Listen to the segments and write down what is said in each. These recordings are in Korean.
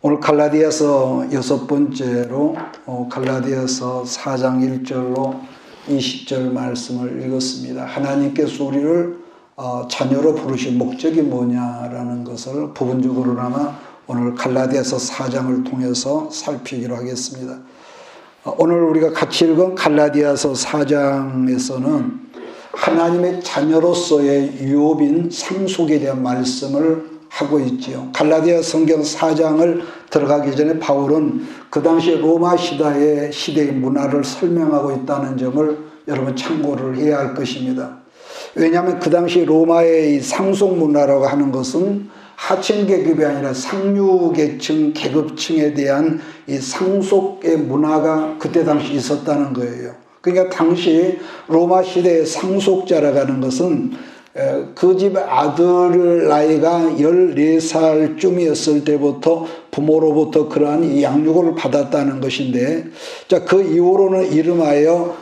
오늘 갈라디아서 6번째로 갈라디아서 4장 1절로 20절 말씀을 읽었습니다. 하나님께서 우리를 자녀로 부르신 목적이 뭐냐라는 것을 부분적으로나마 오늘 갈라디아서 4장을 통해서 살피기로 하겠습니다. 오늘 우리가 같이 읽은 갈라디아서 4장에서는 하나님의 자녀로서의 유업인 상속에 대한 말씀을 하고 있지요. 갈라디아 성경 4장을 들어가기 전에 바울은 그 당시 로마 시대의 문화를 설명하고 있다는 점을 여러분 참고를 해야 할 것입니다. 왜냐하면 그 당시 로마의 상속 문화라고 하는 것은 하층 계급이 아니라 상류계층 계급층에 대한 이 상속의 문화가 그때 당시 있었다는 거예요. 그러니까 당시 로마 시대의 상속자라고 하는 것은 그 집 아들 나이가 14살쯤이었을 때부터 부모로부터 그러한 이 양육을 받았다는 것인데, 자, 그 이후로는 이름하여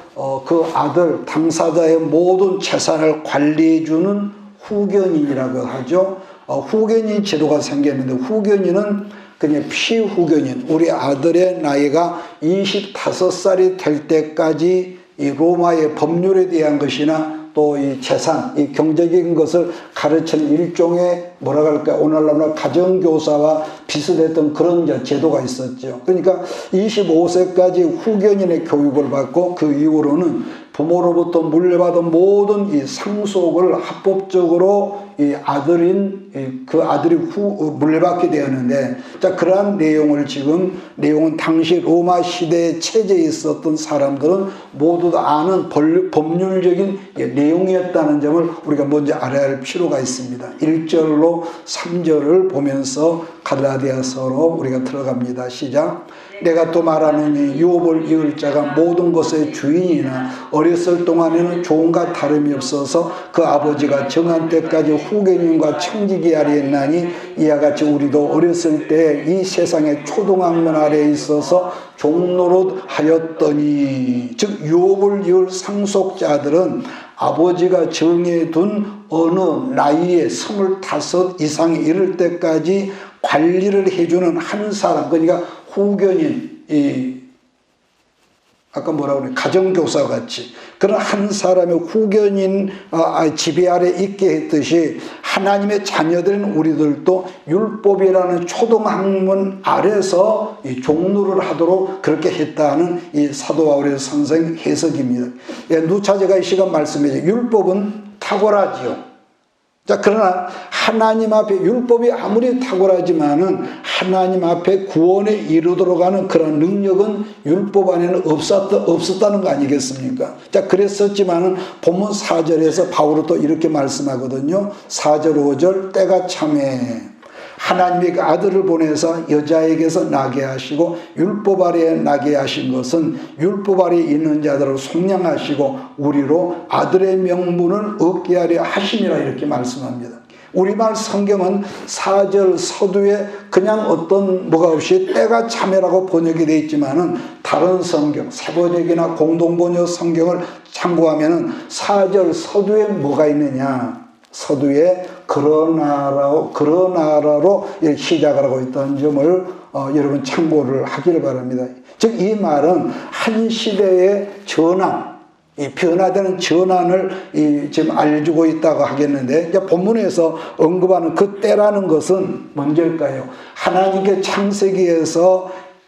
그 아들 당사자의 모든 재산을 관리해주는 후견인이라고 하죠. 후견인 제도가 생겼는데, 후견인은 그냥 피후견인, 우리 아들의 나이가 25살이 될 때까지 이 로마의 법률에 대한 것이나 또 이 재산, 이 경제적인 것을 가르치는 일종의 뭐라고 할까, 오늘날 가정교사와 비슷했던 그런 제도가 있었죠. 그러니까 25세까지 후견인의 교육을 받고 그 이후로는 부모로부터 물려받은 모든 이 상속을 합법적으로 이 아들인 그 아들이 물려받게 되었는데, 자, 그러한 내용은 당시 로마 시대의 체제에 있었던 사람들은 모두 다 아는 법률적인 내용이었다는 점을 우리가 먼저 알아야 할 필요가 있습니다. 1절로 3절을 보면서 갈라디아서로 우리가 들어갑니다. 시작. 내가 또 말하노니 유업을 이을 자가 모든 것의 주인이나 어렸을 동안에는 종과 다름이 없어서 그 아버지가 정한 때까지 후견인과 청지기 아래에 있나니, 이와 같이 우리도 어렸을 때 이 세상의 초등학문 아래에 있어서 종노릇 하였더니, 즉 유업을 이을 상속자들은 아버지가 정해둔 어느 나이에 25 이상에 이를 때까지 관리를 해주는 한 사람, 그러니까 후견인, 아까 뭐라고 그래, 가정교사 같이 그런 한 사람의 후견인 지배 아래 있게 했듯이, 하나님의 자녀들인 우리들도 율법이라는 초등학문 아래서 이 종로를 하도록 그렇게 했다는 이 사도 바울의 선생 해석입니다. 누차 제가 이 시간 말씀드리죠. 율법은 탁월하지요. 자, 그러나 하나님 앞에 율법이 아무리 탁월하지만은 하나님 앞에 구원에 이르도록 하는 그런 능력은 율법 안에는 없었다는 거 아니겠습니까? 자, 그랬었지만은 본문 4절에서 바울은 또 이렇게 말씀하거든요. 4절 5절 때가 참에 하나님이 그 아들을 보내서 여자에게서 나게 하시고 율법 아래에 나게 하신 것은 율법 아래에 있는 자들을 속량하시고 우리로 아들의 명분을 얻게 하려 하심이라, 이렇게 말씀합니다. 우리말 성경은 4절 서두에 그냥 어떤 뭐가 없이 때가 참에라고 번역이 되어 있지만은, 다른 성경 세번역이나 공동번역 성경을 참고하면은 4절 서두에 뭐가 있느냐, 서두에 그러나라로 시작을 하고 있다는 점을 여러분 참고를 하기를 바랍니다. 즉 이 말은 한 시대의 전환, 이 변화되는 전환을 지금 알려주고 있다고 하겠는데, 이제 본문에서 언급하는 그 때라는 것은 뭔지일까요? 하나님께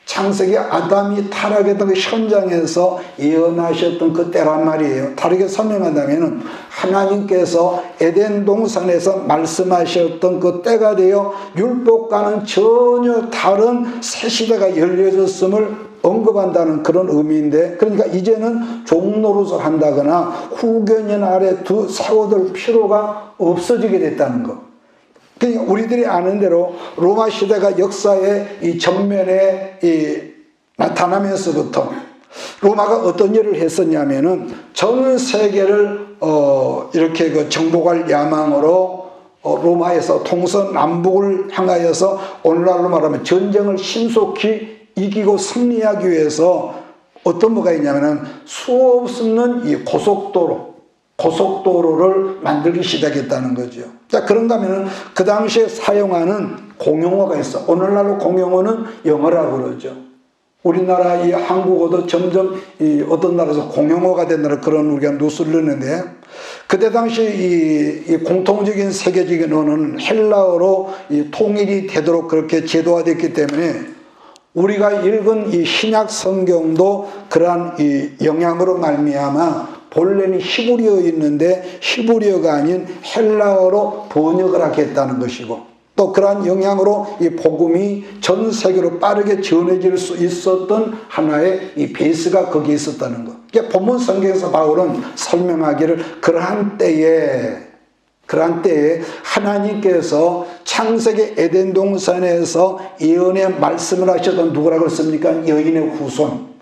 창세기 아담이 타락했던 그 현장에서 예언하셨던 그 때란 말이에요. 다르게 설명한다면 하나님께서 에덴 동산에서 말씀하셨던 그 때가 되어 율법과는 전혀 다른 새 시대가 열려졌음을 언급한다는 그런 의미인데, 그러니까 이제는 종노릇을 한다거나 후견인 아래 세워둘 필요가 없어지게 됐다는 것. 그러니까 우리들이 아는 대로 로마 시대가 역사의 이 전면에 나타나면서부터 로마가 어떤 일을 했었냐면은 전 세계를 이렇게 정복할 야망으로 로마에서 동서남북을 향하여서 오늘날로 말하면 전쟁을 신속히 이기고 승리하기 위해서 어떤 뭐가 있냐면은 수없는 이 고속도로, 고속도로를 만들기 시작했다는 거죠. 자, 그런가 하면은 그 당시에 사용하는 공용어가 있어. 오늘날로 공용어는 영어라고 그러죠. 우리나라 이 한국어도 점점 어떤 나라에서 공용어가 된다는 그런 우리가 뉴스를 듣는데, 그때 당시 이 공통적인 세계적인 언어는 헬라어로 통일이 되도록 그렇게 제도화됐기 때문에 우리가 읽은 이 신약 성경도 그러한 이 영향으로 말미암아 본래는 히브리어 있는데 히브리어가 아닌 헬라어로 번역을 하겠다는 것이고, 또 그러한 영향으로 이 복음이 전 세계로 빠르게 전해질 수 있었던 하나의 이 베이스가 거기에 있었다는 것. 그러니까 본문 성경에서 바울은 설명하기를 그러한 때에 하나님께서 창세기 에덴 동산에서 예언의 말씀을 하셨던 누구라고 했습니까? 여인의 후손,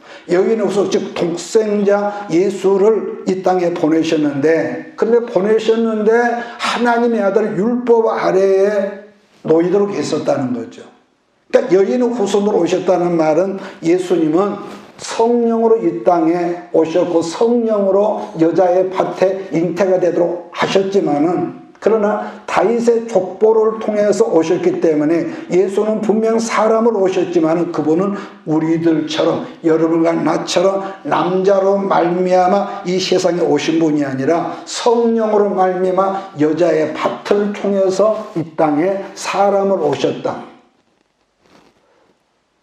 즉 독생자 예수를 이 땅에 보내셨는데, 그런데 하나님의 아들 율법 아래에 놓이도록 했었다는 거죠. 그러니까 여인의 후손으로 오셨다는 말은 예수님은 성령으로 이 땅에 오셨고 성령으로 여자의 밭에 잉태가 되도록 하셨지만은, 그러나 다윗의 족보를 통해서 오셨기 때문에 예수는 분명 사람으로 오셨지만 그분은 우리들처럼, 여러분과 나처럼 남자로 말미암아 이 세상에 오신 분이 아니라 성령으로 말미암아 여자의 밭을 통해서 이 땅에 사람을 오셨다.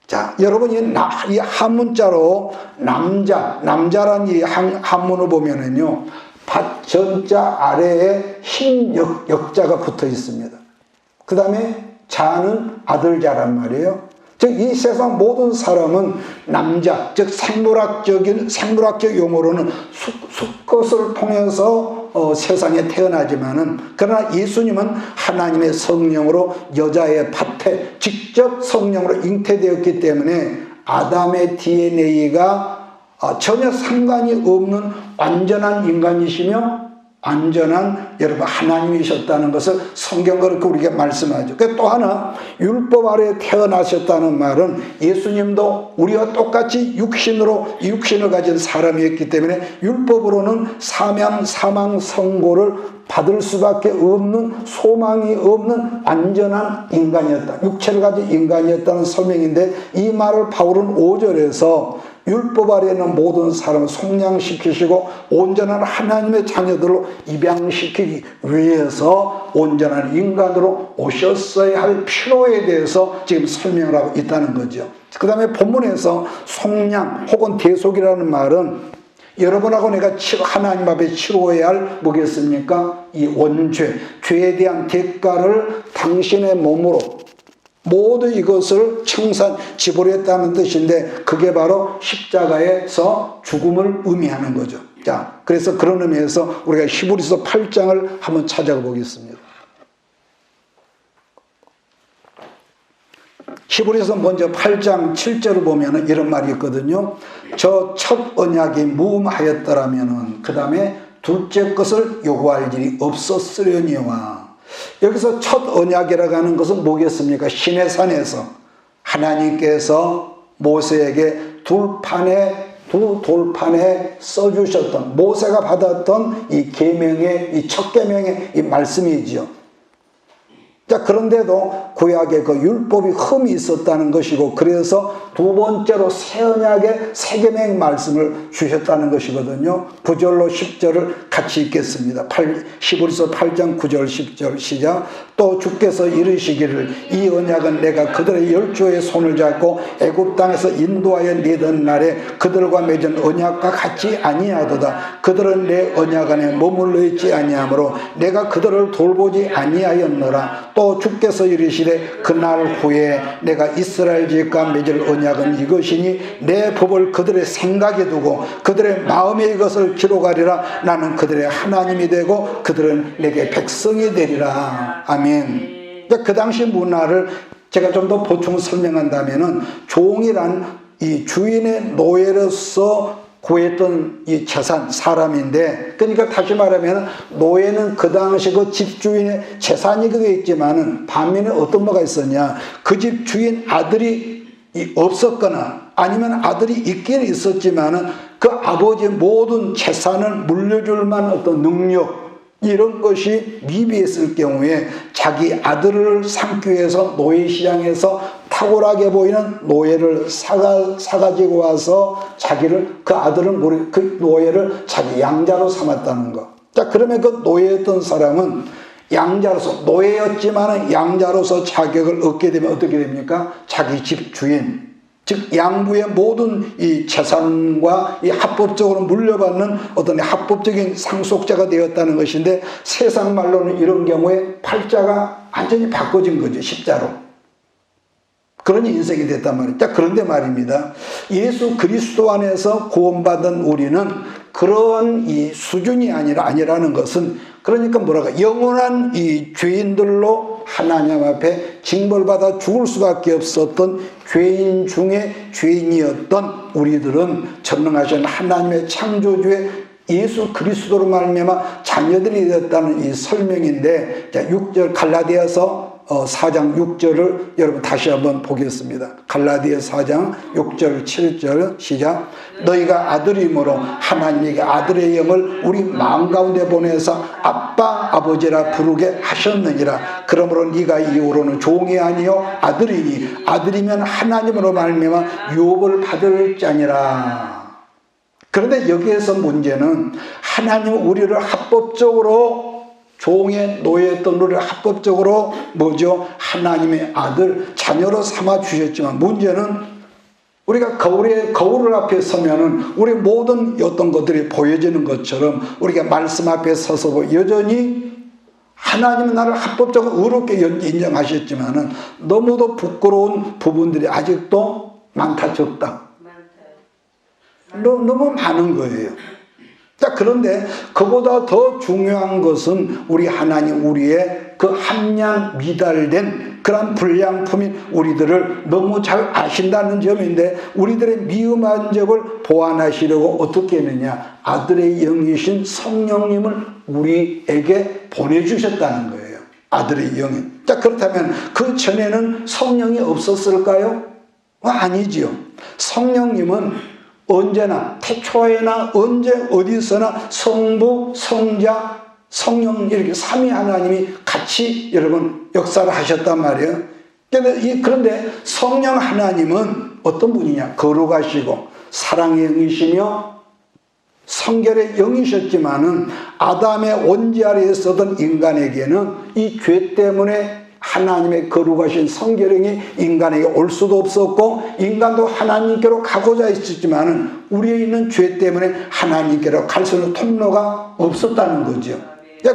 자, 여러분 이 한문자로 남자란 이 한문을 보면은요, 밭 전자 아래에 흰 역자가 붙어 있습니다. 그 다음에 자는 아들자란 말이에요. 즉 이 세상 모든 사람은 남자, 즉 생물학적 용어로는 수컷을 통해서 세상에 태어나지만은, 그러나 예수님은 하나님의 성령으로 여자의 밭에 직접 성령으로 잉태되었기 때문에 아담의 DNA가 전혀 상관이 없는 완전한 인간이시며 완전한 여러분 하나님이셨다는 것을 성경 그렇게 우리에게 말씀하죠. 또 하나, 율법 아래에 태어나셨다는 말은 예수님도 우리와 똑같이 육신을 가진 사람이었기 때문에 율법으로는 사망 선고를 받을 수밖에 없는, 소망이 없는 완전한 인간이었다, 육체를 가진 인간이었다는 설명인데, 이 말을 바울은 5절에서 율법 아래에 있는 모든 사람을 속량시키시고 온전한 하나님의 자녀들로 입양시키기 위해서 온전한 인간으로 오셨어야 할 필요에 대해서 지금 설명을 하고 있다는 거죠. 그 다음에 본문에서 속량 혹은 대속이라는 말은 여러분하고 내가 하나님 앞에 치러야 할 뭐겠습니까? 이 원죄, 죄에 대한 대가를 당신의 몸으로 모두 이것을 지불했다는 뜻인데, 그게 바로 십자가에서 죽음을 의미하는 거죠. 자, 그래서 그런 의미에서 우리가 히브리서 8장을 한번 찾아보겠습니다. 히브리서 먼저 8장 7절을 보면 이런 말이 있거든요. 저 첫 언약이 무음하였더라면 그 다음에 둘째 것을 요구할 일이 없었으려니와. 여기서 첫 언약이라고 하는 것은 뭐겠습니까? 시내산에서 하나님께서 모세에게 두 돌판에 써주셨던, 모세가 받았던 이 계명의, 이 첫 계명의 이 말씀이지요. 자, 그런데도 구약에 그 율법이 흠이 있었다는 것이고, 그래서 두 번째로 새 언약의 새 계명 말씀을 주셨다는 것이거든요. 9절로 10절을 같이 읽겠습니다. 히브리서 8장 9절 10절 시작. 또 주께서 이르시기를 이 언약은 내가 그들의 열조의 손을 잡고 애굽 땅에서 인도하여 내던 날에 그들과 맺은 언약과 같이 아니하도다. 그들은 내 언약 안에 머물러 있지 아니하므로 내가 그들을 돌보지 아니하였노라. 또 주께서 이르시되 그날 후에 내가 이스라엘 집과 맺을 언약은 이것이니 내 법을 그들의 생각에 두고 그들의 마음에 이것을 기록하리라. 나는 그들의 하나님이 되고 그들은 내게 백성이 되리라. 아멘. 그 당시 문화를 제가 좀 더 보충 설명한다면은, 종이란 이 주인의 노예로서 구했던 이 재산, 사람인데, 그러니까 다시 말하면 노예는 그 당시 그 집주인의 재산이기도 했지만은 반면에 어떤 뭐가 있었냐, 그 집주인 아들이 없었거나 아니면 아들이 있기는 있었지만은 그 아버지의 모든 재산을 물려줄 만한 어떤 능력, 이런 것이 미비했을 경우에 자기 아들을 삼기 위해서 노예시장에서 탁월하게 보이는 노예를 사가지고 와서 그 아들은 그 노예를 자기 양자로 삼았다는 것. 자, 그러면 그 노예였던 사람은 양자로서, 노예였지만 양자로서 자격을 얻게 되면 어떻게 됩니까? 자기 집 주인, 즉 양부의 모든 이 재산과 이 합법적으로 물려받는 어떤 합법적인 상속자가 되었다는 것인데, 세상 말로는 이런 경우에 팔자가 완전히 바꿔진 거죠. 십자로. 그런 인생이 됐단 말이에요. 자, 그런데 말입니다. 예수 그리스도 안에서 구원받은 우리는 그런 이 수준이 아니라는 것은, 그러니까 영원한 이 죄인들로 하나님 앞에 징벌받아 죽을 수밖에 없었던 죄인 중에 죄인이었던 우리들은 전능하신 하나님의 창조주의 예수 그리스도로 말미암아 자녀들이 되었다는 이 설명인데, 자, 6절 갈라디아서 4장 6절을 여러분 다시 한번 보겠습니다. 갈라디아 4장 6절 7절 시작. 너희가 아들이므로 하나님에게 아들의 영을 우리 마음 가운데 보내서 아빠 아버지라 부르게 하셨느니라. 그러므로 네가 이후로는 종이 아니요 아들이니 아들이면 하나님으로 말미암아 유업을 받을 자니라. 그런데 여기에서 문제는 하나님은 우리를 합법적으로, 종의 노예였던 우리를 합법적으로 하나님의 아들, 자녀로 삼아 주셨지만, 문제는 우리가 거울 앞에 서면은 우리 모든 어떤 것들이 보여지는 것처럼 우리가 말씀 앞에 서서 여전히 하나님은 나를 합법적으로 의롭게 인정하셨지만은 너무도 부끄러운 부분들이 아직도 많다, 적다. 너무 많은 거예요. 자, 그런데 그보다 더 중요한 것은 우리 하나님, 우리의 그 함량 미달된 그런 불량품인 우리들을 너무 잘 아신다는 점인데, 우리들의 미흡한 점을 보완하시려고 어떻게 했느냐, 아들의 영이신 성령님을 우리에게 보내주셨다는 거예요. 아들의 영이. 자, 그렇다면 그 전에는 성령이 없었을까요? 아니지요. 성령님은 언제나, 태초에나 언제 어디서나 성부, 성자, 성령, 이렇게 삼위 하나님이 같이 여러분 역사를 하셨단 말이에요. 그런데 성령 하나님은 어떤 분이냐? 거룩하시고 사랑의 영이시며 성결의 영이셨지만은 아담의 원죄 아래에 있었던 인간에게는 이 죄 때문에 하나님의 거룩하신 성결형이 인간에게 올 수도 없었고, 인간도 하나님께로 가고자 했었지만 우리에 있는 죄 때문에 하나님께로 갈 수 있는 통로가 없었다는 거죠.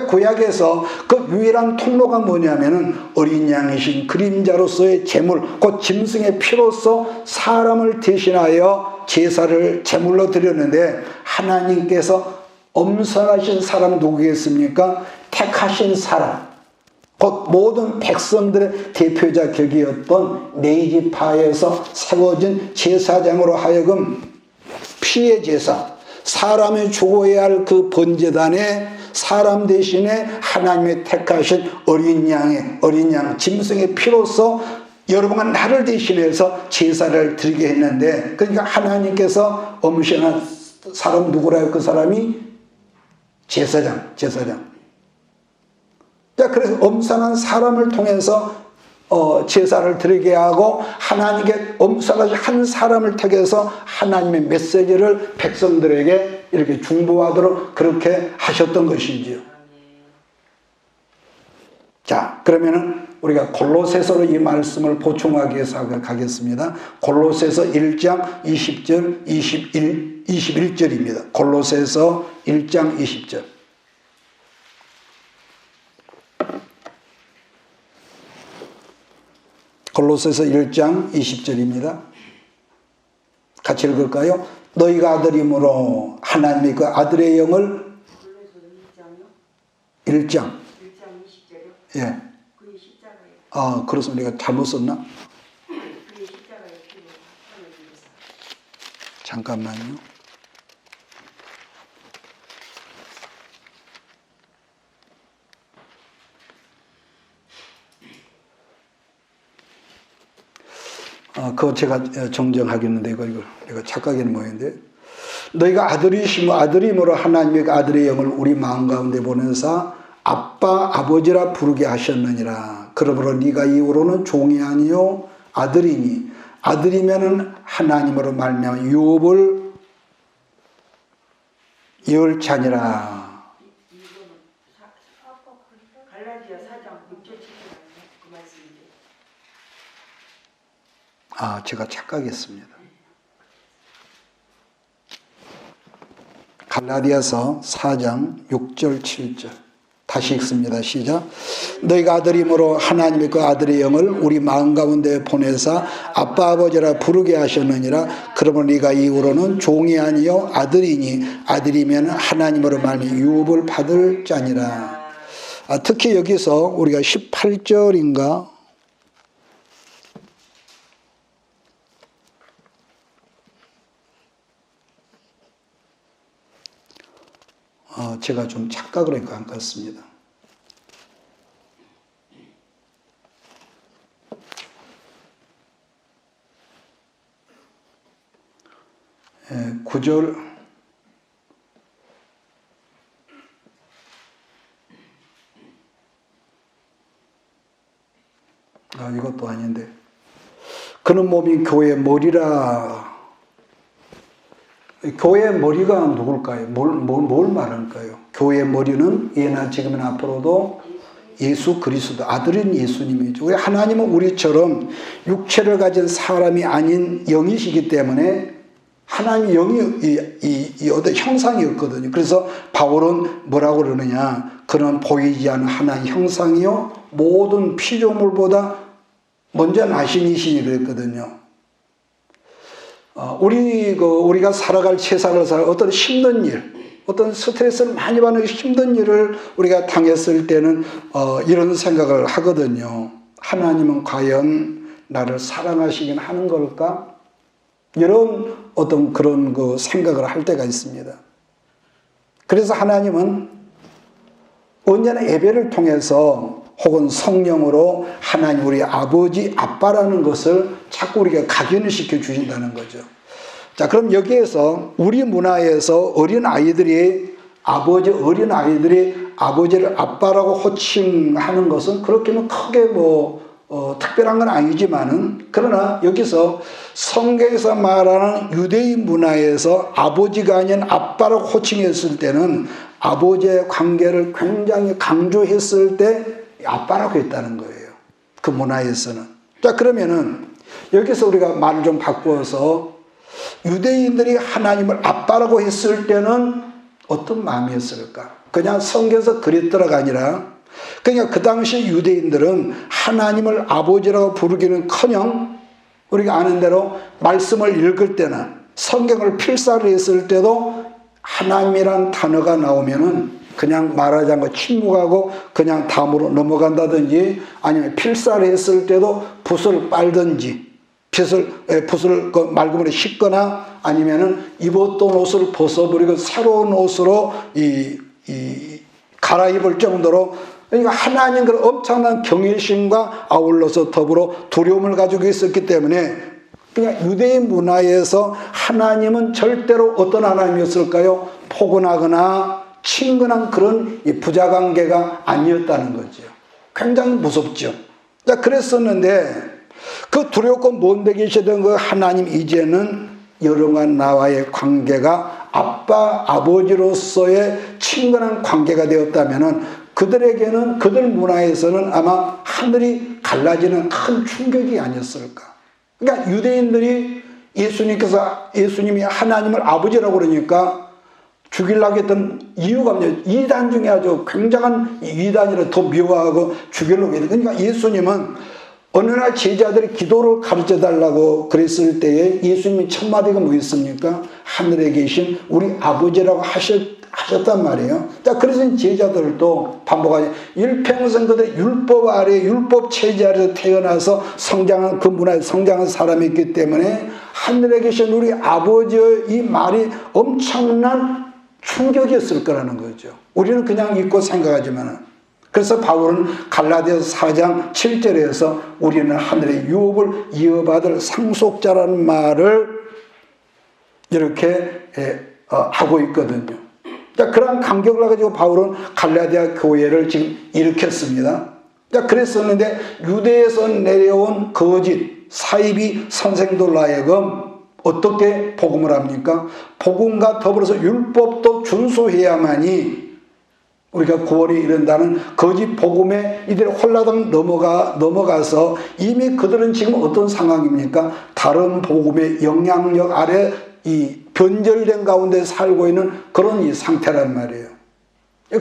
구약에서 그 유일한 통로가 뭐냐면은 어린 양이신 그림자로서의 제물, 곧 짐승의 피로서 사람을 대신하여 제사를 제물로 드렸는데, 하나님께서 엄선하신 사람 누구겠습니까? 택하신 사람, 곧 모든 백성들의 대표자 격이었던 네이지파에서 세워진 제사장으로 하여금 피의 제사, 사람이 죽어야 할 그 번제단에 사람 대신에 하나님의 택하신 어린 양 짐승의 피로서 여러분과 나를 대신해서 제사를 드리게 했는데, 그러니까 하나님께서 엄선한 사람 누구라요? 그 사람이 제사장. 자, 그래서 엄선한 사람을 통해서 제사를 드리게 하고, 하나님께 엄선하신 한 사람을 택해서 하나님의 메시지를 백성들에게 이렇게 중보하도록 그렇게 하셨던 것이지요. 자, 그러면은 우리가 골로새서로 이 말씀을 보충하기 위해서 가겠습니다. 골로새서 1장 20절, 21절입니다. 골로새서 1장 20절. 골로새서 1장 20절입니다. 같이 읽을까요? 너희가 아들이므로 하나님의 그 아들의 영을 1장 20절이요? 예. 그게 십자가예요. 아, 그렇습니다. 내가 잘못 썼나? 그게 십자가예요. 잠깐만요. 그거 제가 정정하겠는데, 이거 내가 착각하는 모양인데. 너희가 아들임으로 하나님의 아들의 영을 우리 마음 가운데 보내사 아빠 아버지라 부르게 하셨느니라. 그러므로 네가 이후로는 종이 아니요 아들이니 아들이면은 하나님으로 말미암아 유업을 이을 자니라. 갈라디아 4장 6절 7절 그 말씀인데. 제가 착각했습니다. 갈라디아서 4장 6절 7절 다시 읽습니다. 시작. 너희가 아들임으로 하나님의 그 아들의 영을 우리 마음 가운데 보내사 아빠 아버지라 부르게 하셨느니라. 그러므로 네가 이후로는 종이 아니요 아들이니 아들이면 하나님으로 말미암아 유업을 받을 자니라. 특히 여기서 우리가 18절인가 제가 좀 착각을 한 것 같습니다. 예, 9절 이것도 아닌데 그는 몸이 교회의 머리라. 교회의 머리가 누굴까요? 뭘 말할까요? 교회의 머리는 예나 지금이나 앞으로도 예수 그리스도 아들인 예수님이죠. 왜 하나님은 우리처럼 육체를 가진 사람이 아닌 영이시기 때문에 하나님 영이 어떤 형상이었거든요. 그래서 바울은 뭐라고 그러느냐? 그는 보이지 않는 하나의 형상이요 모든 피조물보다 먼저 나신 이시니 그랬거든요. 우리가 살아갈 세상을 어떤 힘든 일, 어떤 스트레스를 많이 받는 힘든 일을 우리가 당했을 때는 이런 생각을 하거든요. 하나님은 과연 나를 사랑하시긴 하는 걸까? 이런 어떤 그런 생각을 할 때가 있습니다. 그래서 하나님은 언제나 예배를 통해서 혹은 성령으로 하나님 우리 아버지 아빠라는 것을 자꾸 우리가 각인을 시켜 주신다는 거죠. 자, 그럼 여기에서 우리 문화에서 어린 아이들이 아버지를 아빠라고 호칭하는 것은 그렇게는 크게 특별한 건 아니지만은, 그러나 여기서 성경에서 말하는 유대인 문화에서 아버지가 아닌 아빠라고 호칭했을 때는 아버지의 관계를 굉장히 강조했을 때 아빠라고 했다는 거예요. 그 문화에서는. 자, 그러면은 여기서 우리가 말을 좀 바꾸어서 유대인들이 하나님을 아빠라고 했을 때는 어떤 마음이었을까? 그냥 성경에서 그랬더라가 아니라, 그러니까 그 당시 유대인들은 하나님을 아버지라고 부르기는커녕 우리가 아는 대로 말씀을 읽을 때나 성경을 필사를 했을 때도 하나님이란 단어가 나오면은 그냥 말하지 않고 침묵하고 그냥 다음으로 넘어간다든지, 아니면 필사를 했을 때도 붓을 빨든지 붓을 맑음으로 씻거나 아니면은 입었던 옷을 벗어버리고 새로운 옷으로 갈아입을 정도로, 그러니까 하나님과 엄청난 경외심과 아울러서 더불어 두려움을 가지고 있었기 때문에, 그러니까 유대인 문화에서 하나님은 절대로 어떤 하나님이었을까요? 포근하거나 친근한 그런 부자관계가 아니었다는 거죠. 굉장히 무섭죠. 자, 그랬었는데 그 두렵고 먼데 계시던 그 하나님, 이제는 여러분과 나와의 관계가 아빠, 아버지로서의 친근한 관계가 되었다면은 그들에게는, 그들 문화에서는 아마 하늘이 갈라지는 큰 충격이 아니었을까. 그러니까 유대인들이 예수님이 하나님을 아버지라고 그러니까 죽이려고 했던 이유가 뭐냐, 이단 중에 아주 굉장한 이단이라 더 미워하고 죽이려고 했던. 그러니까 예수님은 어느 날 제자들이 기도를 가르쳐 달라고 그랬을 때에 예수님이 첫 마디가 뭐였습니까? 하늘에 계신 우리 아버지라고 하셨단 말이에요. 자, 그래서 제자들도 반복하죠. 일평생 그들 율법 아래, 율법 체제 아래서 태어나서 성장한, 그 문화에 성장한 사람이기 때문에 하늘에 계신 우리 아버지의 이 말이 엄청난 충격이었을 거라는 거죠. 우리는 그냥 읽고 생각하지만은. 그래서 바울은 갈라디아서 4장 7절에서 우리는 하늘의 유업을 이어받을 상속자라는 말을 이렇게 하고 있거든요. 자, 그러한 간격을 가지고 바울은 갈라디아 교회를 지금 일으켰습니다. 자, 그랬었는데 유대에서 내려온 거짓 사이비 선생들 하여금 어떻게 복음을 합니까? 복음과 더불어서 율법도 준수해야만이 우리가 구원에 이른다는 거짓 복음에 이들이 홀라당 넘어가서 이미 그들은 지금 어떤 상황입니까? 다른 복음의 영향력 아래 이 변절된 가운데 살고 있는 그런 이 상태란 말이에요.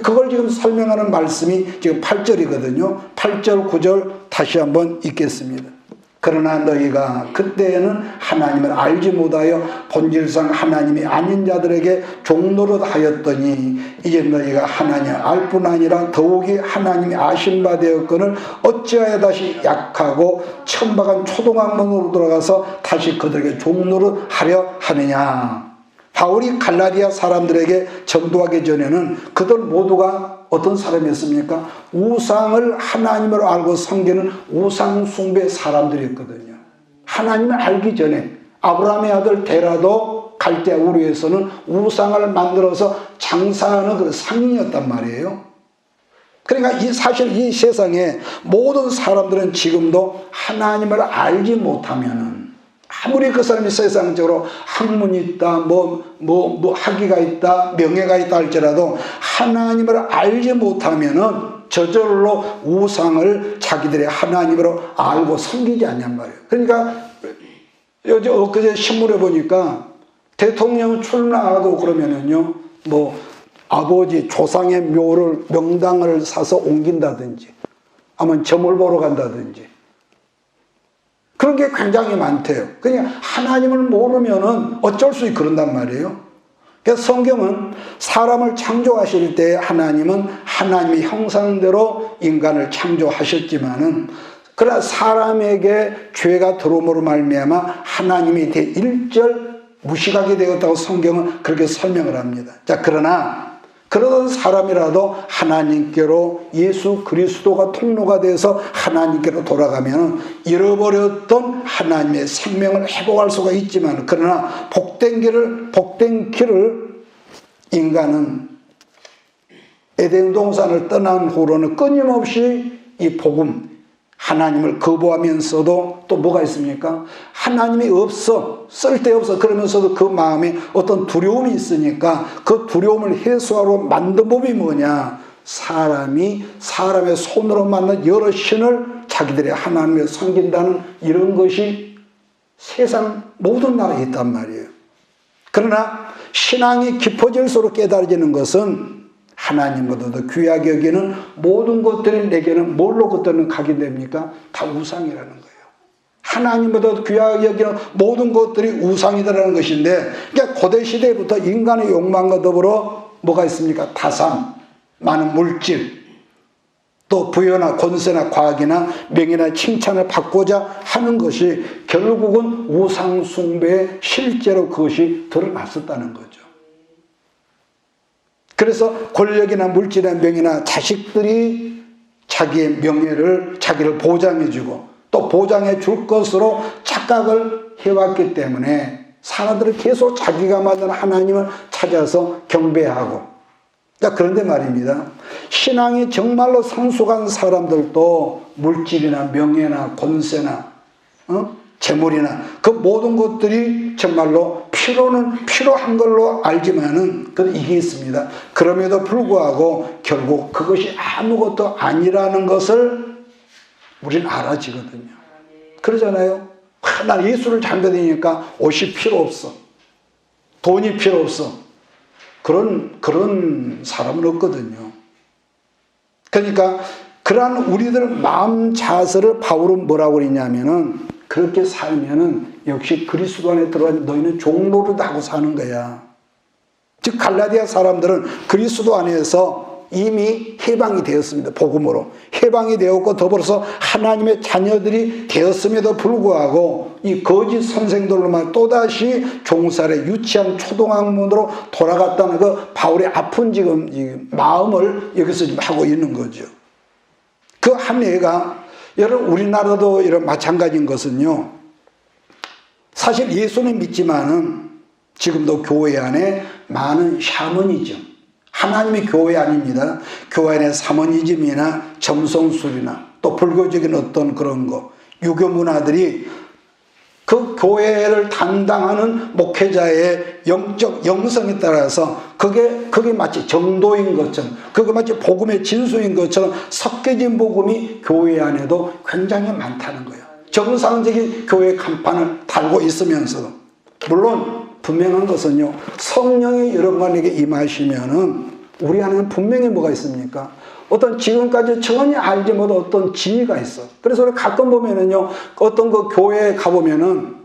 그걸 지금 설명하는 말씀이 지금 8절이거든요. 8절, 9절 다시 한번 읽겠습니다. 그러나 너희가 그때에는 하나님을 알지 못하여 본질상 하나님이 아닌 자들에게 종노릇 하였더니 이제 너희가 하나님 알 뿐 아니라 더욱이 하나님이 아신 바 되었거늘 어찌하여 다시 약하고 천박한 초동학문으로 돌아가서 다시 그들에게 종노릇 하려 하느냐. 바울이 갈라디아 사람들에게 전도하기 전에는 그들 모두가 어떤 사람이었습니까? 우상을 하나님으로 알고 섬기는 우상 숭배 사람들이었거든요. 하나님을 알기 전에 아브라함의 아들 데라도 갈대아 우르에서는 우상을 만들어서 장사하는 그 상인이었단 말이에요. 그러니까 사실 이 세상에 모든 사람들은 지금도 하나님을 알지 못하면은 아무리 그 사람이 세상적으로 학문이 있다, 학위가 있다, 명예가 있다 할지라도 하나님을 알지 못하면은 저절로 우상을 자기들의 하나님으로 알고 섬기지 않냔 말이에요. 그러니까 엊그제 신문에 보니까 대통령 출마하고 그러면은요, 아버지 조상의 명당을 사서 옮긴다든지, 아니면 점을 보러 간다든지, 그런 게 굉장히 많대요. 그냥 하나님을 모르면은 어쩔 수 없이 그런단 말이에요. 그래서 성경은 사람을 창조하실 때 하나님은 하나님의 형상대로 인간을 창조하셨지만은 그러나 사람에게 죄가 들어옴으로 말미암아 하나님이 일절 무시하게 되었다고 성경은 그렇게 설명을 합니다. 자, 그러나 그러던 사람이라도 하나님께로 예수 그리스도가 통로가 돼서 하나님께로 돌아가면 잃어버렸던 하나님의 생명을 회복할 수가 있지만, 그러나 복된 길을 인간은 에덴 동산을 떠난 후로는 끊임없이 이 복음 하나님을 거부하면서도 또 뭐가 있습니까? 하나님이 없어, 쓸데없어 그러면서도 그 마음에 어떤 두려움이 있으니까 그 두려움을 해소하러 만든 법이 뭐냐? 사람이 사람의 손으로 만든 여러 신을 자기들의 하나님을 섬긴다는 이런 것이 세상 모든 나라에 있단 말이에요. 그러나 신앙이 깊어질수록 깨달아지는 것은 하나님보다도 귀하게 여기는 모든 것들이 내게는 뭘로 그때는 각인됩니까? 다 우상이라는 거예요. 하나님보다도 귀하게 여기는 모든 것들이 우상이라는 것인데, 그러니까 고대 시대부터 인간의 욕망과 더불어 뭐가 있습니까? 타산, 많은 물질, 또 부여나 권세나 과학이나 명예나 칭찬을 받고자 하는 것이 결국은 우상 숭배에 실제로 그것이 드러났었다는 거죠. 그래서 권력이나 물질이나 명예나 자식들이 자기의 명예를, 자기를 보장해주고 또 보장해 줄 것으로 착각을 해왔기 때문에 사람들은 계속 자기가 만든 하나님을 찾아서 경배하고, 그런데 말입니다. 신앙이 정말로 성숙한 사람들도 물질이나 명예나 권세나 재물이나 그 모든 것들이 정말로 필요한 걸로 알지만은 이게 있습니다. 그럼에도 불구하고 결국 그것이 아무것도 아니라는 것을 우리는 알아지거든요. 그러잖아요. 난 예수를 잘 믿으니까 옷이 필요 없어, 돈이 필요 없어, 그런 사람은 없거든요. 그러니까 그러한 우리들 마음 자세를 바울은 뭐라고 그러냐면은, 그렇게 살면은 역시 그리스도 안에 들어간 너희는 종로를 하고 사는 거야. 즉 갈라디아 사람들은 그리스도 안에서 이미 해방이 되었습니다. 복음으로 해방이 되었고 더불어서 하나님의 자녀들이 되었음에도 불구하고 이 거짓 선생들로만 또다시 종살의 유치한 초등학문으로 돌아갔다는 그 바울의 아픈 지금 마음을 여기서 지금 하고 있는 거죠. 그 한 예가, 여러분 우리나라도 이런 마찬가지인 것은요, 사실 예수는 믿지만은 지금도 교회 안에 많은 샤머니즘, 하나님의 교회 아닙니다. 교회 안에 사모니즘이나 점성술이나 또 불교적인 어떤 그런 거, 유교 문화들이 그 교회를 담당하는 목회자의 영적 영성에 따라서 그게 마치 정도인 것처럼, 그게 마치 복음의 진수인 것처럼 섞여진 복음이 교회 안에도 굉장히 많다는 거예요. 정상적인 교회 간판을 달고 있으면서도. 물론 분명한 것은요, 성령이 여러분에게 임하시면은 우리 안에는 분명히 뭐가 있습니까? 어떤 지금까지 전혀 알지 못한 어떤 지혜가 있어. 그래서 우리 가끔 보면은요, 어떤 그 교회에 가보면은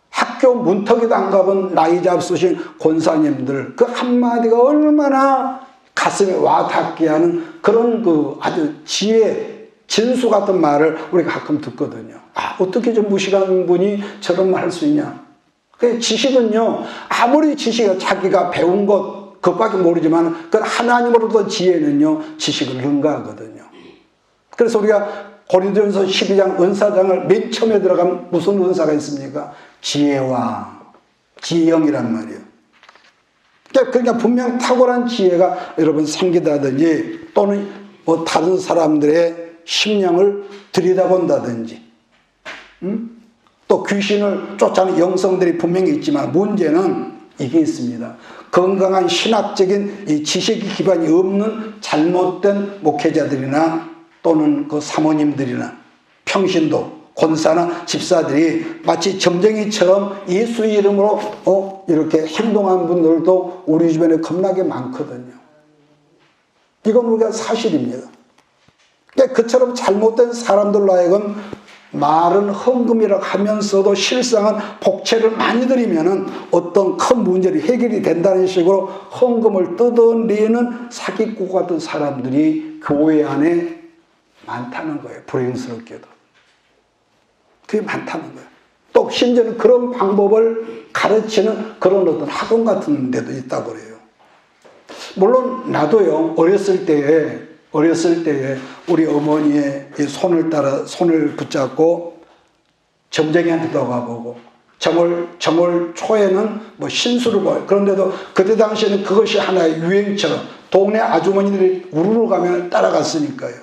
학교 문턱에도 안 가본 나이 잡수신 권사님들, 그 한마디가 얼마나 가슴에 와닿게 하는 그런 그 아주 지혜, 진수 같은 말을 우리가 가끔 듣거든요. 아, 어떻게 저 무식한 분이 저런 말 할 수 있냐. 그 지식은요, 아무리 지식이 자기가 배운 그것밖에 모르지만 그 하나님으로부터 지혜는요, 지식을 능가하거든요. 그래서 우리가 고린도전서 12장 은사장을 맨 처음에 들어가면 무슨 은사가 있습니까? 지혜와 지혜형이란 말이에요. 그러니까 분명 탁월한 지혜가 여러분 생기다든지 또는 뭐 다른 사람들의 심령을 들여다본다든지, 또 귀신을 쫓아내는 영성들이 분명히 있지만 문제는 이게 있습니다. 건강한 신학적인 이 지식 기반이 없는 잘못된 목회자들이나 또는 그 사모님들이나 평신도, 권사나 집사들이 마치 점쟁이처럼 예수의 이름으로 이렇게 행동한 분들도 우리 주변에 겁나게 많거든요. 이건 우리가 사실입니다. 그러니까 그처럼 잘못된 사람들로 하여금 말은 헌금이라고 하면서도 실상은 복채를 많이 드리면은 어떤 큰 문제를 해결이 된다는 식으로 헌금을 뜯어내는 사기꾼 같은 사람들이 교회 안에 많다는 거예요. 불행스럽게도. 그게 많다는 거예요. 또 심지어는 그런 방법을 가르치는 그런 어떤 학원 같은 데도 있다고 그래요. 물론 나도요, 어렸을 때에 우리 어머니의 손을 붙잡고 점쟁이한테도 가보고 정월 초에는 뭐 신수를 봐요. 그런데도 그때 당시에는 그것이 하나의 유행처럼 동네 아주머니들이 우르르 가면 따라갔으니까요.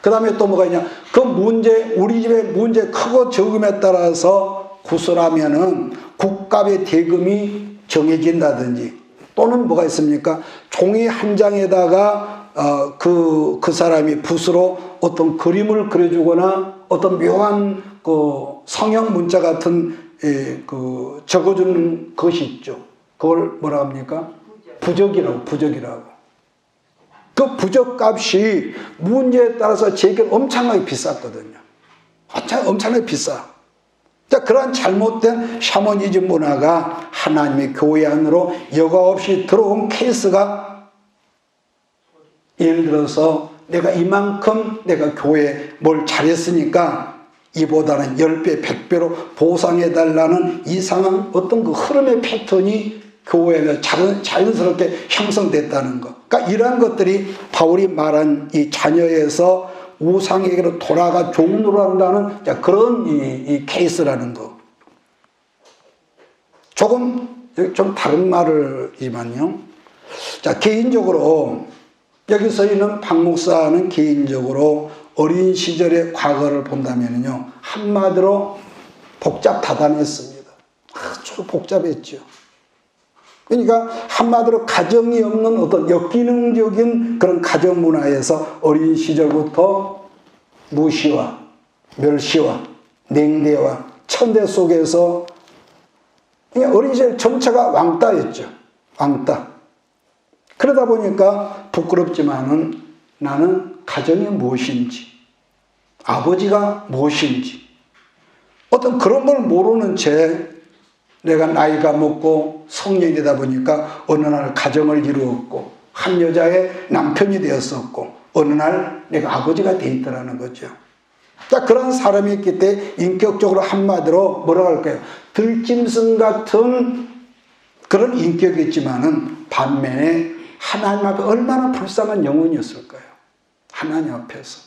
그 다음에 또 뭐가 있냐. 그 문제, 우리 집의 문제 크고 적음에 따라서 구슬하면은 국값의 대금이 정해진다든지 또는 뭐가 있습니까? 종이 한 장에다가 그 사람이 붓으로 어떤 그림을 그려주거나 어떤 묘한 그 성형 문자 같은 그 적어주는 것이 있죠. 그걸 뭐라 합니까? 부적이라고. 그 부적값이 문제에 따라서 제게 엄청나게 비쌌거든요. 엄청나게 비싸. 그러한 잘못된 샤머니즘 문화가 하나님의 교회 안으로 여과 없이 들어온 케이스가, 예를 들어서 내가 이만큼 내가 교회에 뭘 잘했으니까 이보다는 10배, 100배로 보상해달라는 이상한 어떤 그 흐름의 패턴이 교회에 자연스럽게 형성됐다는 것. 그러니까 이러한 것들이 바울이 말한 이 자녀에서 우상에게로 돌아가 종로를 한다는 그런 이 케이스라는 거. 좀 다른 말이지만요. 자, 개인적으로 여기서 있는 박 목사는 개인적으로 어린 시절의 과거를 본다면요, 한마디로 복잡다단했습니다. 아주 복잡했죠. 그러니까 한마디로 가정이 없는 어떤 역기능적인 그런 가정 문화에서 어린 시절부터 무시와 멸시와 냉대와 천대 속에서 그냥 어린 시절 전체가 왕따였죠. 왕따. 그러다 보니까 부끄럽지만은 나는 가정이 무엇인지, 아버지가 무엇인지, 어떤 그런 걸 모르는 채 내가 나이가 먹고 성년이다 보니까 어느 날 가정을 이루었고 한 여자의 남편이 되었었고 어느 날 내가 아버지가 돼 있더라는 거죠. 자, 그런 사람이 있기 때문에 인격적으로 한마디로 뭐라고 할까요? 들짐승 같은 그런 인격이었지만은 반면에 하나님 앞에 얼마나 불쌍한 영혼이었을까요? 하나님 앞에서.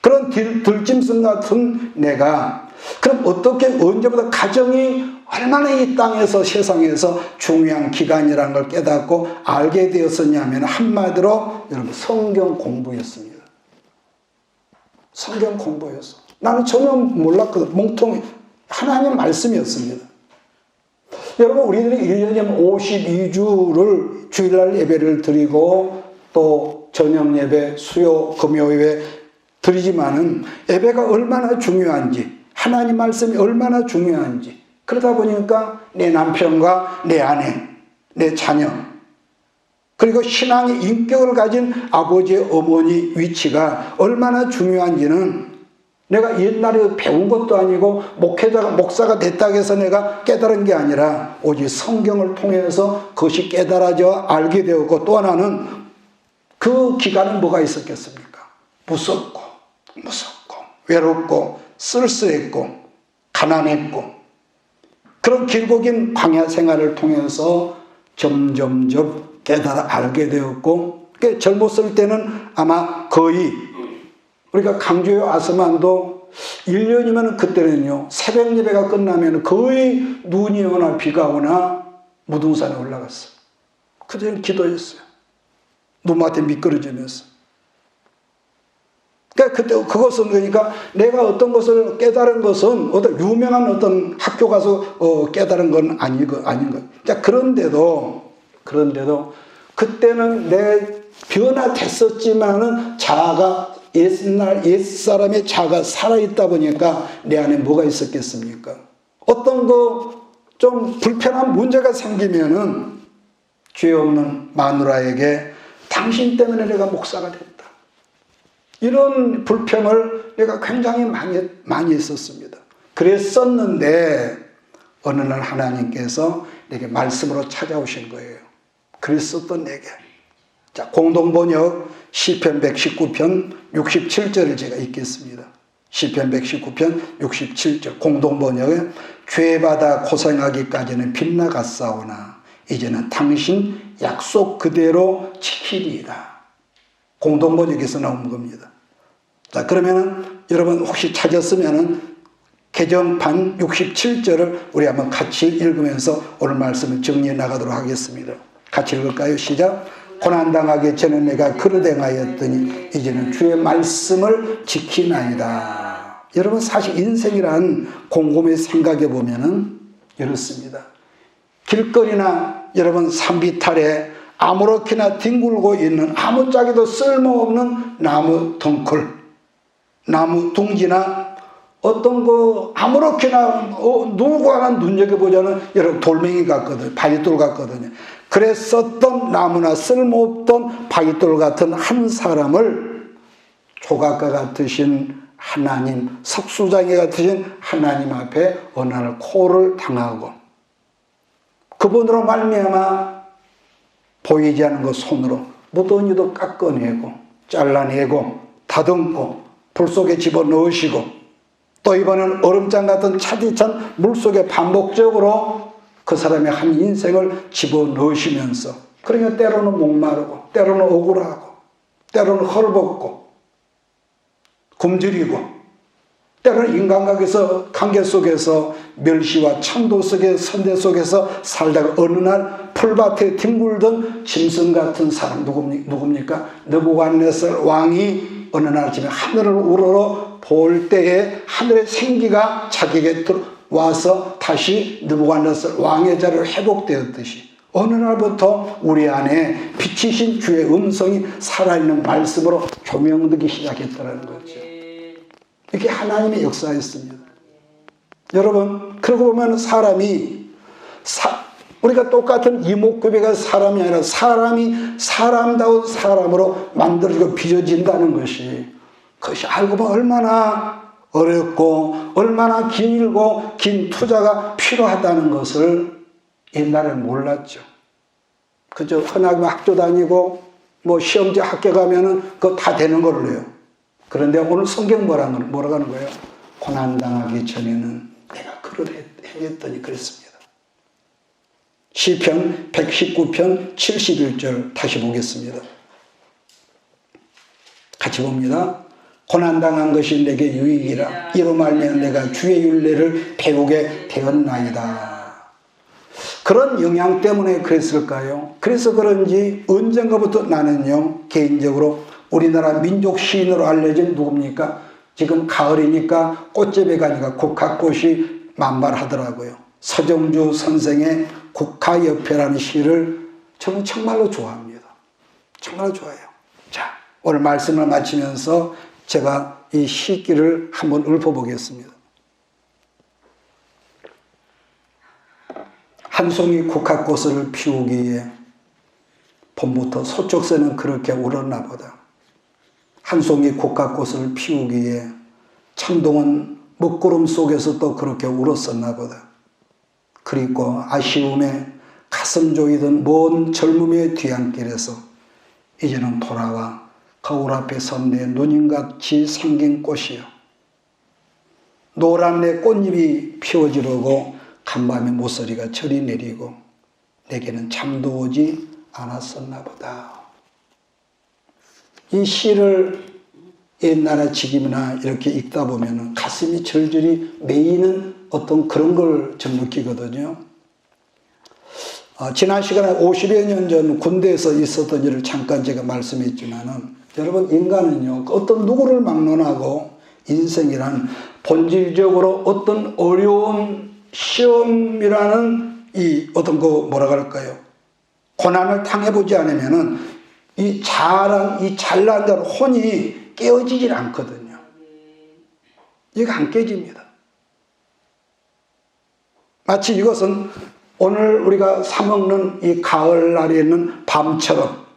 그런 들짐승 같은 내가 그럼 어떻게 언제보다 가정이 얼마나 이 땅에서 세상에서 중요한 기간이라는 걸 깨닫고 알게 되었었냐면 한마디로 여러분 성경 공부였습니다. 성경 공부였어. 나는 전혀 몰랐거든. 몽통이 하나님 말씀이었습니다. 여러분 우리들이 1년에 52주를 주일날 예배를 드리고 또 저녁 예배, 수요, 금요 예배 드리지만은 예배가 얼마나 중요한지 하나님 말씀이 얼마나 중요한지 그러다 보니까 내 남편과 내 아내, 내 자녀 그리고 신앙의 인격을 가진 아버지, 어머니 위치가 얼마나 중요한지는 내가 옛날에 배운 것도 아니고 목회자가 목사가 됐다고 해서 내가 깨달은 게 아니라 오직 성경을 통해서 그것이 깨달아져 알게 되었고 또 하나는 그 기간에 뭐가 있었겠습니까? 무섭고 외롭고 쓸쓸했고 가난했고 그런 길고 긴 광야 생활을 통해서 점점점 깨달아 알게 되었고 젊었을 때는 아마 거의 우리가 강주에 와서만도 1년이면 그때는요 새벽 예배가 끝나면 거의 눈이 오나 비가 오나 무등산에 올라갔어요. 그때는 기도했어요. 눈밭에 미끄러지면서. 그러니까 그때 그것은 그러니까 내가 어떤 것을 깨달은 것은 어떤 유명한 어떤 학교 가서 깨달은 건 아닌 것. 자 그런데도 그때는 내 변화됐었지만은 자아가 옛사람의 자아가 살아있다 보니까 내 안에 뭐가 있었겠습니까? 어떤 좀 불편한 문제가 생기면은 죄 없는 마누라에게 당신 때문에 내가 목사가 됐다. 이런 불평을 내가 굉장히 많이 했었습니다. 그랬었는데 어느 날 하나님께서 내게 말씀으로 찾아오신 거예요. 그랬었던 내게. 자, 공동번역 시편 119편 67절을 제가 읽겠습니다. 시편 119편 67절 공동번역에 죄받아 고생하기까지는 빗나갔사오나 이제는 당신 약속 그대로 지키리이다. 공동번역에서 나온 겁니다. 자, 그러면은 여러분 혹시 찾았으면은 개정판 67절을 우리 한번 같이 읽으면서 오늘 말씀을 정리해 나가도록 하겠습니다. 같이 읽을까요? 시작. 고난당하기 전에 내가 그릇 행하였더니 이제는 주의 말씀을 지키나이다. 여러분 사실 인생이란 곰곰이 생각해 보면은 이렇습니다. 길거리나 여러분 산비탈에 아무렇게나 뒹굴고 있는 아무짝에도 쓸모없는 나무 덩굴, 나무 둥지나 어떤 거 아무렇게나 누구 하나 눈여겨보자는 여러분 돌멩이 같거든요. 바위돌 같거든요. 그랬었던 나무나 쓸모없던 바위돌 같은 한 사람을 조각가 같으신 하나님, 석수장애 같으신 하나님 앞에 어느 날 코를 당하고 그분으로 말미암아 보이지 않는 것 손으로 무더니도 깎아내고 잘라내고 다듬고 불 속에 집어넣으시고 또 이번엔 얼음장 같은 차디찬 물속에 반복적으로 그 사람의 한 인생을 집어넣으시면서 그러니까 때로는 목마르고 때로는 억울하고 때로는 헐벗고 굶주리고 때로는 인간관계 속에서 멸시와 천도 속에 선대 속에서 살다가 어느 날 풀밭에 뒹굴던 짐승 같은 사람 누굽니까? 느부갓네살 왕이 어느 날 아침에 하늘을 우러러 볼 때에 하늘의 생기가 자기에게 와서 다시 느부갓네살 왕의 자리로 회복되었듯이 어느 날부터 우리 안에 빛이신 주의 음성이 살아있는 말씀으로 조명되기 시작했다는 거죠. 이게 하나님의 역사였습니다. 여러분 그러고 보면 사람이 우리가 똑같은 이목구비가 사람이 아니라 사람이 사람다운 사람으로 만들어지고 빚어진다는 것이 그것이 알고 보면 얼마나 어렵고 얼마나 길고 긴 투자가 필요하다는 것을 옛날에는 몰랐죠. 그저 흔하게 학교 다니고 뭐 시험지 학교 가면은 그거 다 되는 걸로요. 그런데 오늘 성경 뭐라고 하는 거예요? 고난당하기 전에는 내가 그를 행했더니 그랬습니다. 시편 119편 71절 다시 보겠습니다. 같이 봅니다. 고난당한 것이 내게 유익이라. 이로 말미암아 내가 주의 율례를 배우게 되었나이다. 그런 영향 때문에 그랬을까요? 그래서 그런지 언젠가부터 나는요, 개인적으로 우리나라 민족 시인으로 알려진 누굽니까? 지금 가을이니까 꽃집에 가니까 국화꽃이 만발하더라고요. 서정주 선생의 국화엽회라는 시를 저는 정말로 좋아합니다. 정말 좋아요. 자, 오늘 말씀을 마치면서 제가 이 시기를 한번 읊어보겠습니다. 한 송이 국화꽃을 피우기에 봄부터 소쩍새는 그렇게 울었나 보다. 한 송이 국화꽃을 피우기에 창동은 먹구름 속에서 또 그렇게 울었었나 보다. 그리고 아쉬움에 가슴 조이던 먼 젊음의 뒤안길에서 이제는 돌아와 거울 앞에 선 내 누님같이 생긴 꽃이요. 노란 내 꽃잎이 피어지르고 간밤에 모서리가 저리 내리고 내게는 잠도 오지 않았었나 보다. 이 시를 옛날에 지금이나 이렇게 읽다 보면 가슴이 절절히 메이는 어떤 그런 걸 좀 느끼거든요. 지난 시간에 50여 년 전 군대에서 있었던 일을 잠깐 제가 말씀했지만은, 여러분, 인간은요, 어떤 누구를 막론하고 인생이란 본질적으로 어떤 어려운 시험이라는 이 어떤 뭐라 그럴까요? 고난을 당해보지 않으면은 이 잘난 자로 혼이 깨어지질 않거든요. 이게 안 깨집니다. 마치 이것은 오늘 우리가 사먹는 이 가을날에는 밤처럼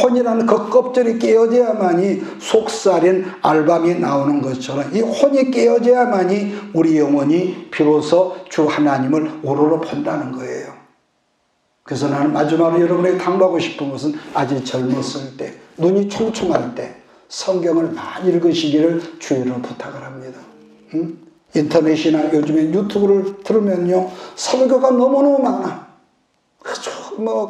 혼이라는 그 껍질이 깨어져야만이 속살인 알밤이 나오는 것처럼 이 혼이 깨어져야만이 우리 영혼이 비로소 주 하나님을 우러러 본다는 거예요. 그래서 나는 마지막으로 여러분에게 당부하고 싶은 것은 아직 젊었을 때, 눈이 총총할 때 성경을 많이 읽으시기를 주의로 부탁을 합니다. 인터넷이나 요즘에 유튜브를 들으면요, 설교가 너무너무 많아.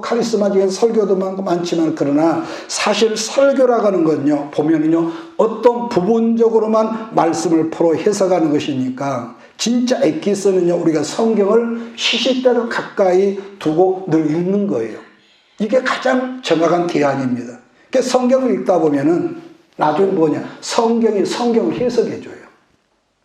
카리스마적인 설교도 많지만, 그러나 사실 설교라고 하는 건요, 보면은요, 어떤 부분적으로만 말씀을 풀어 해석하는 것이니까, 진짜 엑기스는요, 우리가 성경을 시시때로 가까이 두고 늘 읽는 거예요. 이게 가장 정확한 대안입니다. 그러니까 성경을 읽다 보면은 나중에 성경을 해석해줘요.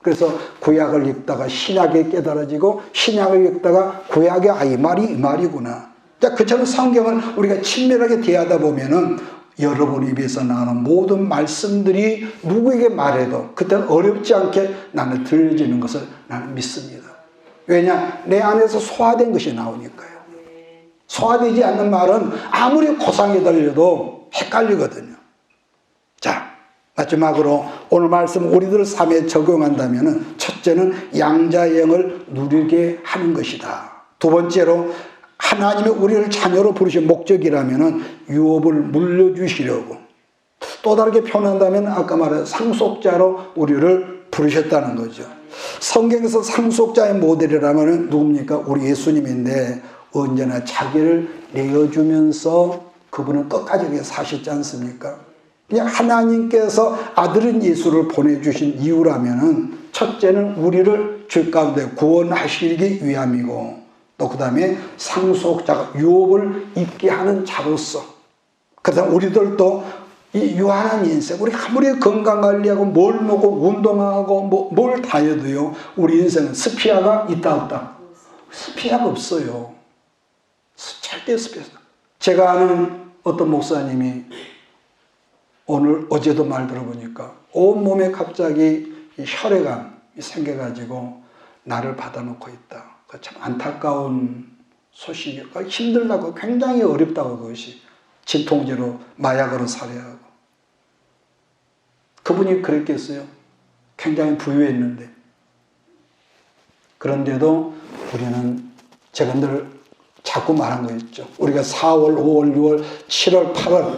그래서 구약을 읽다가 신약에 깨달아지고, 신약을 읽다가 구약에 이 말이구나. 그처럼 성경을 우리가 친밀하게 대하다 보면은 여러분 입에서 나오는 모든 말씀들이 누구에게 말해도 그때는 어렵지 않게 나는 들려지는 것을 나는 믿습니다. 왜냐? 내 안에서 소화된 것이 나오니까요. 소화되지 않는 말은 아무리 고상히 들려도 헷갈리거든요. 자, 마지막으로 오늘 말씀 우리들 삶에 적용한다면, 첫째는 양자형을 누리게 하는 것이다. 두 번째로 하나님의 우리를 자녀로 부르신 목적이라면 유업을 물려주시려고, 또 다르게 표현한다면 아까 말한 상속자로 우리를 부르셨다는 거죠. 성경에서 상속자의 모델이라면 누굽니까? 우리 예수님인데, 언제나 자기를 내어주면서 그분은 끝까지 그렇게 사셨지 않습니까? 그냥 하나님께서 아들인 예수를 보내주신 이유라면은, 첫째는 우리를 죄 가운데 구원하시기 위함이고, 또 그 다음에 상속자가 유업을 입게 하는 자로서, 그다음 우리들도 이 유한한 인생, 우리 아무리 건강관리하고 뭘 먹고 운동하고 뭘 다 해도요, 우리 인생은 스피아가 있다 없다? 스피아가 없어요. 절대 스피아가. 제가 아는 어떤 목사님이 어제도 말 들어보니까 온몸에 갑자기 이 혈액암이 생겨가지고 나를 받아놓고 있다. 참 안타까운 소식이고, 힘들다고, 굉장히 어렵다고, 그것이 진통제로 마약으로 살해하고. 그분이 그랬겠어요? 굉장히 부유했는데. 그런데도 우리는, 제가 늘 자꾸 말한 거 있죠. 우리가 4월, 5월, 6월, 7월, 8월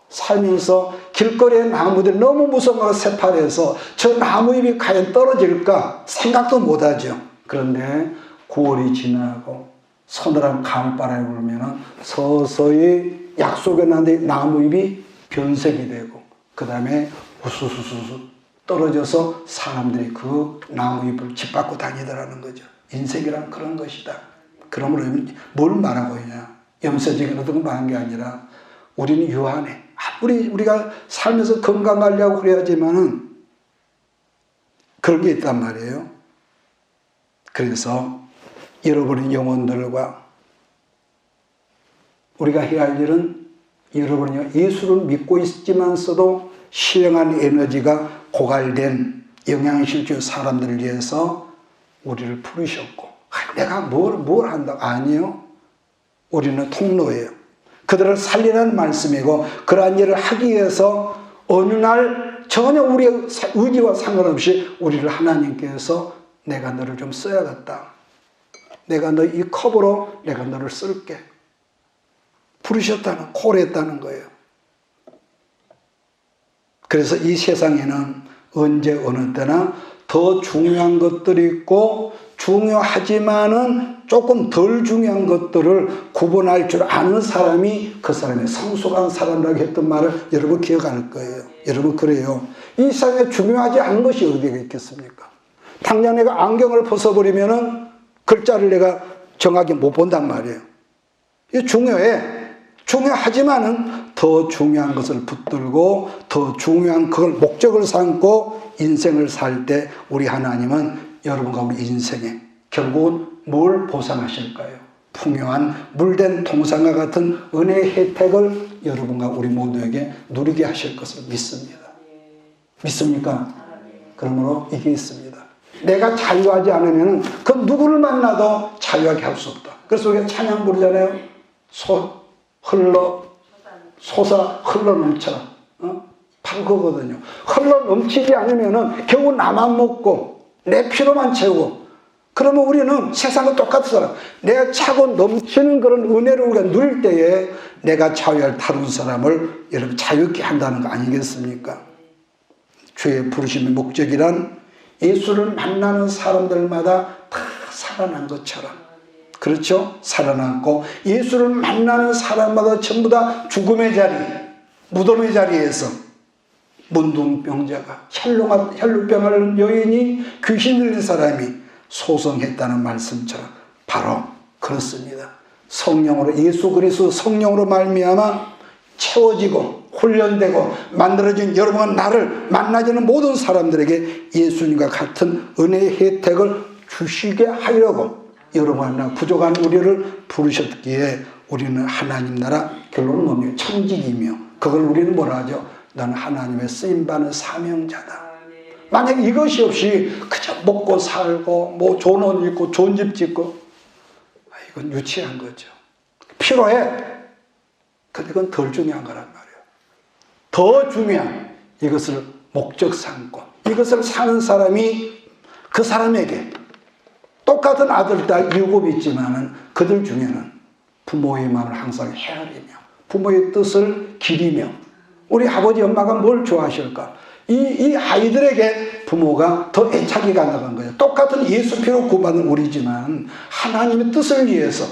살면서 길거리에 나무들이 너무 무성하고 새파래서 저 나무잎이 과연 떨어질까 생각도 못하죠. 그런데 9월이 지나고 서늘한 가을바람이 불면 서서히 약속해 놨는데 나무잎이 변색이 되고, 그 다음에 우수수수 떨어져서 사람들이 그 나무잎을 짓밟고 다니더라는 거죠. 인생이란 그런 것이다. 그러므로 뭘 말하고 있냐? 염세적인 어떤 걸 말한 게 아니라 우리는 유한해. 아무리 우리가 살면서 건강 관리하고 그래야지만은 그런 게 있단 말이에요. 그래서 잃어버린 영혼들과 우리가 해야 할 일은 잃어버린 예수를 믿고 있지만서도 신령한 에너지가 고갈된 영양실조 사람들을 위해서 우리를 부르셨고, 내가 뭘 한다? 아니요. 우리는 통로예요. 그들을 살리라는 말씀이고, 그러한 일을 하기 위해서 어느 날 전혀 우리의 의지와 상관없이 우리를 하나님께서 내가 너를 좀 써야겠다. 내가 너 이 컵으로 내가 너를 쓸게. 부르셨다는, 콜했다는 거예요. 그래서 이 세상에는 언제 어느 때나 더 중요한 것들이 있고 중요하지만은 조금 덜 중요한 것들을 구분할 줄 아는 사람이 그 사람의 성숙한 사람이라고 했던 말을 여러분 기억할 거예요. 여러분 그래요. 이 세상에 중요하지 않은 것이 어디가 있겠습니까? 당장 내가 안경을 벗어버리면은 글자를 내가 정확히 못 본단 말이에요. 이게 중요해. 중요하지만은 더 중요한 것을 붙들고 더 중요한 그걸 목적을 삼고 인생을 살 때 우리 하나님은 여러분과 우리 인생에 결국은 뭘 보상하실까요? 풍요한 물된 동산과 같은 은혜의 혜택을 여러분과 우리 모두에게 누리게 하실 것을 믿습니다. 믿습니까? 그러므로 이게 있습니다. 내가 자유하지 않으면 그 누구를 만나도 자유하게 할 수 없다. 그래서 우리가 찬양 부르잖아요. 솟아 흘러 넘쳐라. 바로 그거거든요. 흘러 넘치지 않으면은 겨우 나만 먹고 내 피로만 채우고, 그러면 우리는 세상과 똑같은 사람, 내가 차고 넘치는 그런 은혜를 우리가 누릴 때에 내가 자유할 다른 사람을 여러분 자유케 한다는 거 아니겠습니까? 주의 부르심의 목적이란 예수를 만나는 사람들마다 다 살아난 것처럼, 그렇죠? 살아났고 예수를 만나는 사람마다 전부 다 죽음의 자리, 무덤의 자리에서 문둥병자가, 혈루병 앓는 여인이, 귀신 들린 사람이 소송했다는 말씀처럼 바로 그렇습니다. 성령으로, 예수 그리스도 성령으로 말미암아 채워지고 훈련되고 만들어진 여러분과 나를 만나지는 모든 사람들에게 예수님과 같은 은혜의 혜택을 주시게 하려고 여러분과 나 부족한 우리를 부르셨기에 우리는 하나님 나라, 결론은 뭡니까? 청직이며, 그걸 우리는 뭐라 하죠? 너는 하나님의 쓰임받는 사명자다. 만약 이것이 없이 그저 먹고 살고 뭐 좋은 옷 입고 좋은 집 짓고, 이건 유치한 거죠. 필요해. 근데 그건 덜 중요한 거란 말이에요. 더 중요한 이것을 목적 삼고 이것을 사는 사람이 그 사람에게 똑같은 아들, 딸 7이 있지만은 그들 중에는 부모의 마음을 항상 헤아리며 부모의 뜻을 기리며, 우리 아버지 엄마가 뭘 좋아하실까? 이 아이들에게 부모가 더 애착이 가나간 거예요. 똑같은 예수 피로 구받은 우리지만 하나님의 뜻을 위해서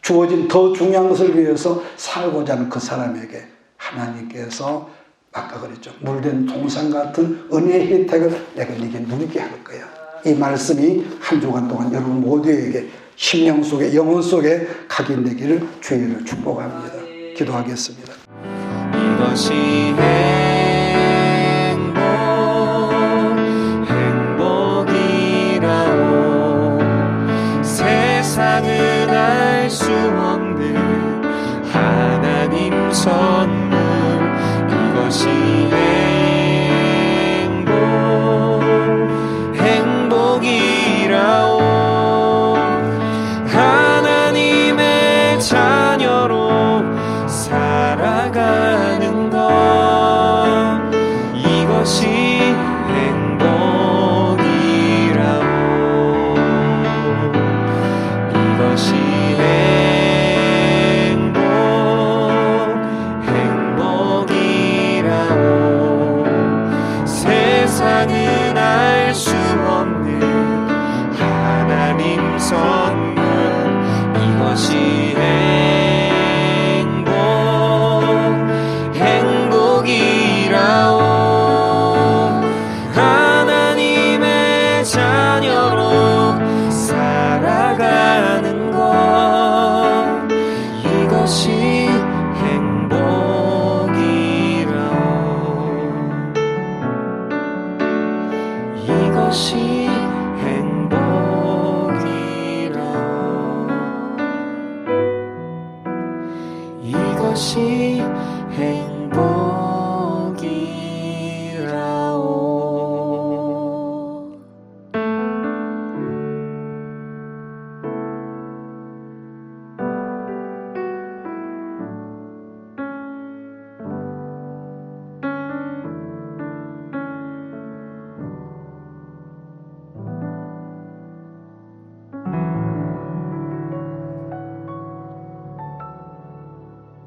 주어진 더 중요한 것을 위해서 살고자 하는 그 사람에게 하나님께서 아까 그랬죠. 물된 동산 같은 은혜의 혜택을 내가 네게 누리게 할 거야. 이 말씀이 한 주간 동안 여러분 모두에게 심령 속에, 영혼 속에 각인되기를 주의를 축복합니다. 기도하겠습니다. 이것이 행복이라오. 세상은 알 수 없는 하나님 선물. 이것이 행복이라오. 하나님의 자녀로 살아가는 것. 것이